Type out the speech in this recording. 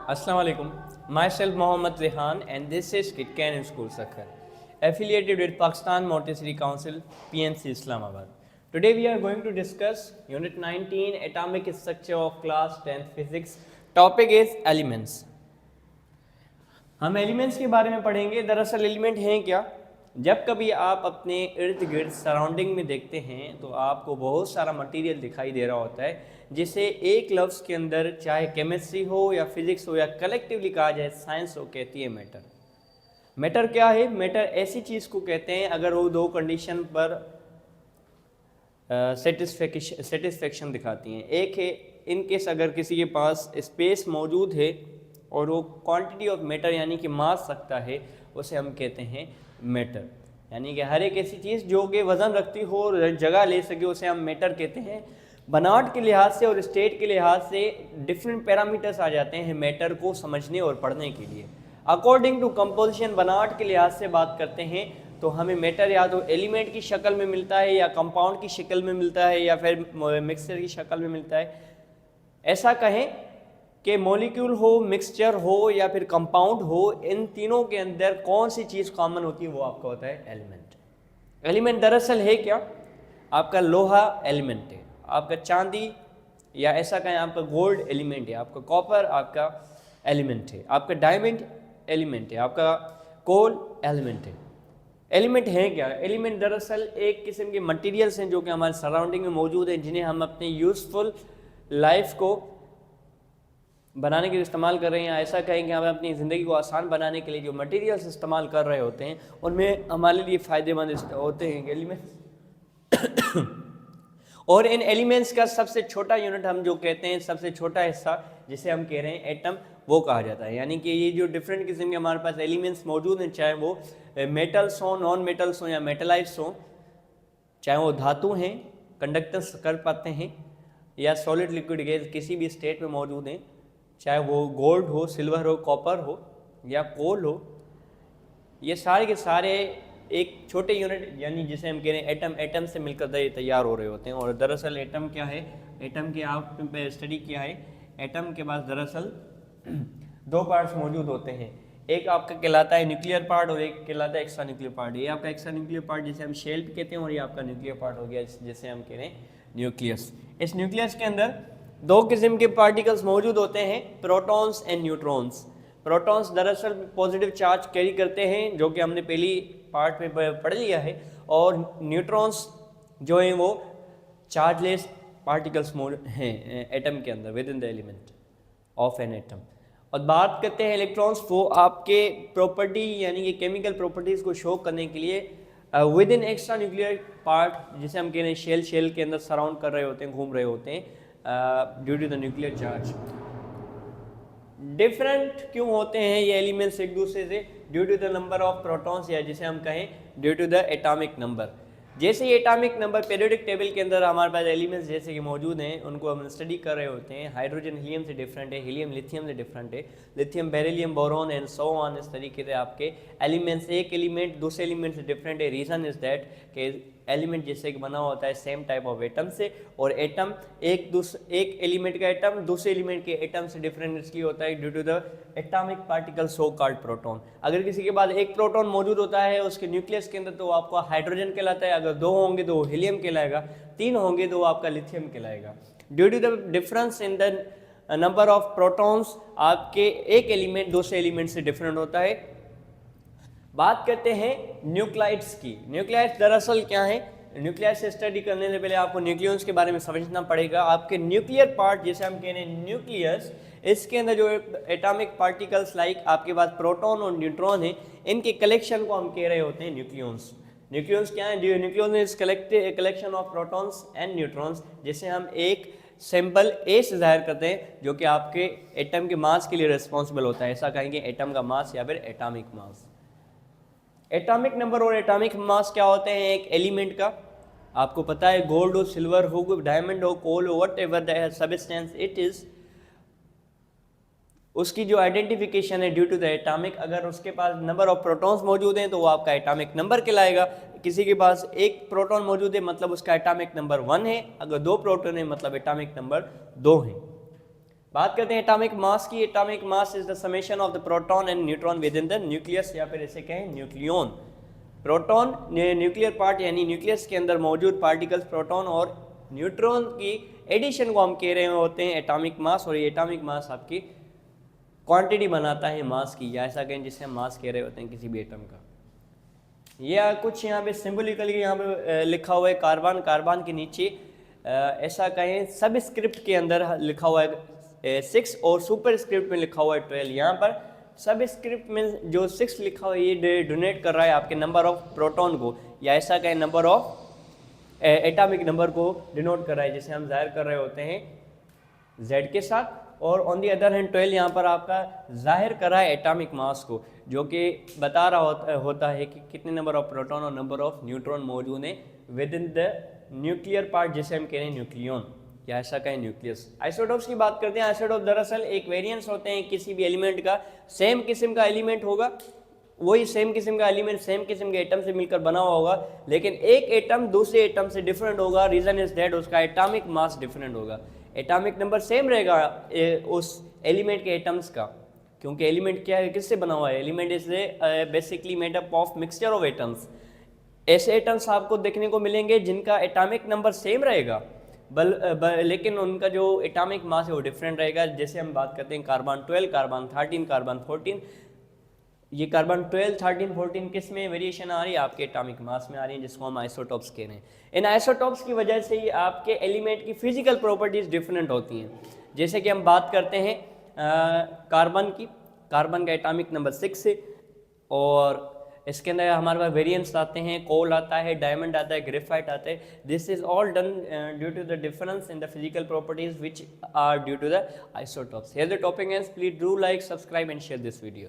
Assalamu alaikum. Myself Mohammad Rehan and this is Kitcan School Sakhar, affiliated with Pakistan Montessori Council, PNC Islamabad. Today we are going to discuss Unit 19 Atomic Structure of Class 10 Physics. Topic is Elements. हम elements के बारे में पढ़ेंगे. दरअसल element हैं क्या? जब कभी आप अपने इर्द गिर्द सराउंडिंग में देखते हैं तो आपको बहुत सारा मटेरियल दिखाई दे रहा होता है जिसे एक लफ्ज़ के अंदर चाहे केमिस्ट्री हो या फिज़िक्स हो या कलेक्टिवली कहा जाए साइंस हो, कहती है मैटर. मैटर क्या है? मैटर ऐसी चीज़ को कहते हैं अगर वो दो कंडीशन पर सेटिस्फेक्शन दिखाती हैं. एक है इन केस अगर किसी के पास स्पेस मौजूद है और वो क्वांटिटी ऑफ मैटर यानी कि मास रखता है, उसे हम कहते हैं मैटर. यानी कि हर एक ऐसी चीज़ जो कि वज़न रखती हो और जगह ले सके उसे हम मैटर कहते हैं. बनावट के लिहाज से और स्टेट के लिहाज से डिफरेंट पैरामीटर्स आ जाते हैं मैटर को समझने और पढ़ने के लिए. अकॉर्डिंग टू कंपोजिशन बनावट के लिहाज से बात करते हैं तो हमें मैटर या तो एलिमेंट की शक्ल में मिलता है या कंपाउंड की शक्ल में मिलता है या फिर मिक्सचर की शक्ल में मिलता है. ऐसा कहें कि मॉलिक्यूल हो, मिक्सचर हो या फिर कंपाउंड हो, इन तीनों के अंदर कौन सी चीज़ कॉमन होती है वो आपका होता है एलिमेंट. एलिमेंट दरअसल है क्या? आपका लोहा एलिमेंट है, आपका चांदी या ऐसा कहें आपका गोल्ड एलिमेंट है, आपका कॉपर आपका एलिमेंट है, आपका डायमंड एलिमेंट है, आपका कोल एलिमेंट है. एलिमेंट हैं क्या? एलिमेंट दरअसल एक किस्म के मटेरियल्स हैं जो कि हमारे सराउंडिंग में मौजूद हैं, जिन्हें हम अपने यूज़फुल लाइफ को बनाने के लिए इस्तेमाल कर रहे हैं. ऐसा कहेंगे हम अपनी ज़िंदगी को आसान बनाने के लिए जो मटेरियल्स इस्तेमाल कर रहे होते हैं उनमें हमारे लिए फ़ायदेमंद होते हैं एलिमेंट्स. और इन एलिमेंट्स का सबसे छोटा यूनिट हम जो कहते हैं, सबसे छोटा हिस्सा जिसे हम कह रहे हैं एटम, वो कहा जाता है. यानी कि ये जो डिफरेंट किस्म के हमारे पास एलिमेंट्स मौजूद हैं, चाहे वो मेटल्स हों, नॉन मेटल्स हों या मेटलाइट्स हों, चाहे वो धातु हैं, कंडक्टेंस कर पाते हैं, या सॉलिड लिक्विड गैस किसी भी स्टेट में मौजूद हैं, चाहे वो गोल्ड हो, सिल्वर हो, कॉपर हो या कोल हो, ये सारे के सारे एक छोटे यूनिट यानी जिसे हम कह रहे हैं एटम से मिलकर तैयार हो रहे होते हैं. और दरअसल एटम क्या है? एटम के आपने स्टडी किया है, एटम के पास दरअसल दो पार्ट्स मौजूद होते हैं. एक आपका कहलाता है न्यूक्लियर पार्ट और एक कहलाता है एक्स्ट्रा न्यूक्लियर पार्ट. ये आपका एक्स्ट्रा न्यूक्लियर पार्ट जिसे हम शेल भी कहते हैं और ये आपका न्यूक्लियर पार्ट हो गया जिसे हम कह रहे हैं न्यूक्लियस. इस न्यूक्लियस के अंदर दो किस्म के पार्टिकल्स मौजूद होते हैं, प्रोटॉन्स एंड न्यूट्रॉन्स. प्रोटॉन्स दरअसल पॉजिटिव चार्ज कैरी करते हैं जो कि हमने पहली पार्ट में पढ़ लिया है, और न्यूट्रॉन्स जो हैं वो चार्जलेस पार्टिकल्स हैं एटम के अंदर with in the element of an atom. और बात करते हैं इलेक्ट्रॉन्स, वो आपके प्रॉपर्टी यानी कि केमिकल प्रॉपर्टीज़ को शो करने के लिए with in extra nuclear part जिसे हम कह रहे हैं शेल के अंदर सराउंड कर रहे होते हैं, घूम रहे होते हैं due to the nuclear charge. Different क्यों होते हैं ये एलिमेंट्स एक दूसरे से? Due to the number of protons या जिसे हम कहें due to the atomic number. जैसे ही एटॉमिक नंबर पीरियोडिक टेबल के अंदर हमारे पास एलिमेंट्स जैसे कि मौजूद हैं उनको हम स्टडी कर रहे होते हैं. हाइड्रोजन हीलियम से डिफरेंट है, हीलियम लिथियम से डिफरेंट है, lithium beryllium boron and so on. इस तरीके से आपके एलिमेंट्स, एक एलिमेंट दूसरे एलिमेंट से डिफरेंट है. रीज़न इज़ दैट कि एलिमेंट जैसे कि बना होता है सेम टाइप ऑफ एटम से, और एटम एक एलिमेंट का एटम दूसरे एलिमेंट के एटम से डिफरेंट इसलिए होता है due to the atomic particle so called proton. अगर किसी के पास एक प्रोटॉन मौजूद होता है उसके न्यूक्लियस के अंदर तो आपका हाइड्रोजन कहलाता है. अगर दो होंगे तो हीलियम कहलाएगा, तीन होंगे तो आपका लिथियम कहलाएगा. Due to the difference in the number of protons आपके एक एलिमेंट दूसरे एलिमेंट से डिफरेंट होता है. बात करते हैं न्यूक्लाइड्स की. न्यूक्लाइड्स दरअसल क्या है? न्यूक्लियस से स्टडी करने से पहले आपको न्यूक्लियस के बारे में समझना पड़ेगा. आपके न्यूक्लियर पार्ट जिसे हम कह रहे हैं न्यूक्लियस, इसके अंदर जो एटॉमिक पार्टिकल्स लाइक आपके पास प्रोटॉन और न्यूट्रॉन है, इनके कलेक्शन को हम कह रहे होते हैं न्यूक्लियस. न्यूक्लियस क्या है? Nucleus is collection of protons and neutrons, जिसे हम एक सिंबल ए से जाहिर करते हैं जो कि आपके एटम के मास के लिए रिस्पॉन्सिबल होता है. ऐसा कहेंगे एटम का मास या फिर एटॉमिक मास. एटॉमिक नंबर और एटॉमिक मास क्या होते हैं एक एलिमेंट का? आपको पता है गोल्ड हो, सिल्वर हो, डायमंड हो, कोल हो, what ever the substance it is, उसकी जो आइडेंटिफिकेशन है ड्यू टू द एटॉमिक. अगर उसके पास नंबर ऑफ प्रोटॉन्स मौजूद हैं तो वो आपका एटॉमिक नंबर कहलाएगा. किसी के पास एक प्रोटॉन मौजूद है मतलब उसका एटॉमिक नंबर 1 है, अगर दो प्रोटॉन है मतलब एटॉमिक नंबर 2 है. बात करते हैं एटॉमिक मास की। Atomic mass is the summation of the proton and neutron with in the nucleus, या फिर इसे कहें न्यूक्लियन। प्रोटॉन न्यूक्लियर पार्ट यानी न्यूक्लियस के अंदर मौजूद पार्टिकल्स प्रोटॉन और न्यूट्रॉन की एडिशन को हम कह रहे होते हैं एटॉमिक मास, और ये एटॉमिक मास आपकी क्वांटिटी बनाता है मास की, या ऐसा कहें जिसे हम मास कह रहे होते हैं किसी भी एटम का। यह कुछ यहाँ पे सिंबलिकली यहाँ पे लिखा हुआ है कार्बन, कार्बन के नीचे ऐसा कहें सब स्क्रिप्ट के अंदर लिखा हुआ है 6 और सुपर स्क्रिप्ट में लिखा हुआ है 12। यहाँ पर सब स्क्रिप्ट में जो 6 लिखा हुआ है ये डोनेट कर रहा है आपके नंबर ऑफ प्रोटॉन को, या ऐसा कहें नंबर ऑफ एटॉमिक नंबर को डिनोट कर रहा है, जिसे हम जाहिर कर रहे होते हैं Z के साथ। और ऑन दी अदर हैंड 12 यहाँ पर आपका जाहिर कर रहा है एटॉमिक मास को, जो कि बता रहा होता है कि कितने नंबर ऑफ प्रोटॉन और नंबर ऑफ न्यूट्रॉन मौजूद हैं with in the nuclear part, जिसे हम कह रहे हैं न्यूक्लियन, या ऐसा कहें न्यूक्लियस। आइसोटोप्स की बात करते हैं। आइसोटोप दरअसल एक वेरिएंस होते हैं किसी भी एलिमेंट का, सेम किस्म का एलिमेंट होगा, वही सेम किस्म का एलिमेंट सेम किस्म के एटम से मिलकर बना हुआ होगा, लेकिन एक एटम दूसरे एटम से डिफरेंट होगा। रीजन इज दैट उसका एटॉमिक मास डिफरेंट होगा। एटॉमिक नंबर सेम रहेगा उस एलिमेंट के एटम्स का, क्योंकि एलिमेंट क्या है, किससे बना हुआ है? Element is basically made up of mixture of atoms. ऐसे एटम्स आपको देखने को मिलेंगे जिनका एटॉमिक नंबर सेम रहेगा, लेकिन उनका जो एटॉमिक मास है वो डिफरेंट रहेगा। जैसे हम बात करते हैं कार्बन 12, कार्बन 13, कार्बन 14। ये कार्बन 12, 13, 14 किस में वेरिएशन आ रही है? आपके एटॉमिक मास में आ रही है, जिसको हम आइसोटोप्स कह रहे हैं। इन आइसोटोप्स की वजह से ही आपके एलिमेंट की फिजिकल प्रॉपर्टीज डिफरेंट होती हैं। जैसे कि हम बात करते हैं कार्बन की, कार्बन का एटॉमिक नंबर 6 है, और इसके अंदर हमारे पास वेरिएंट्स आते हैं, कोल आता है, डायमंड आता है, ग्रेफाइट आता है। This is all done due to the difference in the physical properties which are due to the isotopes. Here the topic is, please do like, subscribe and share this video.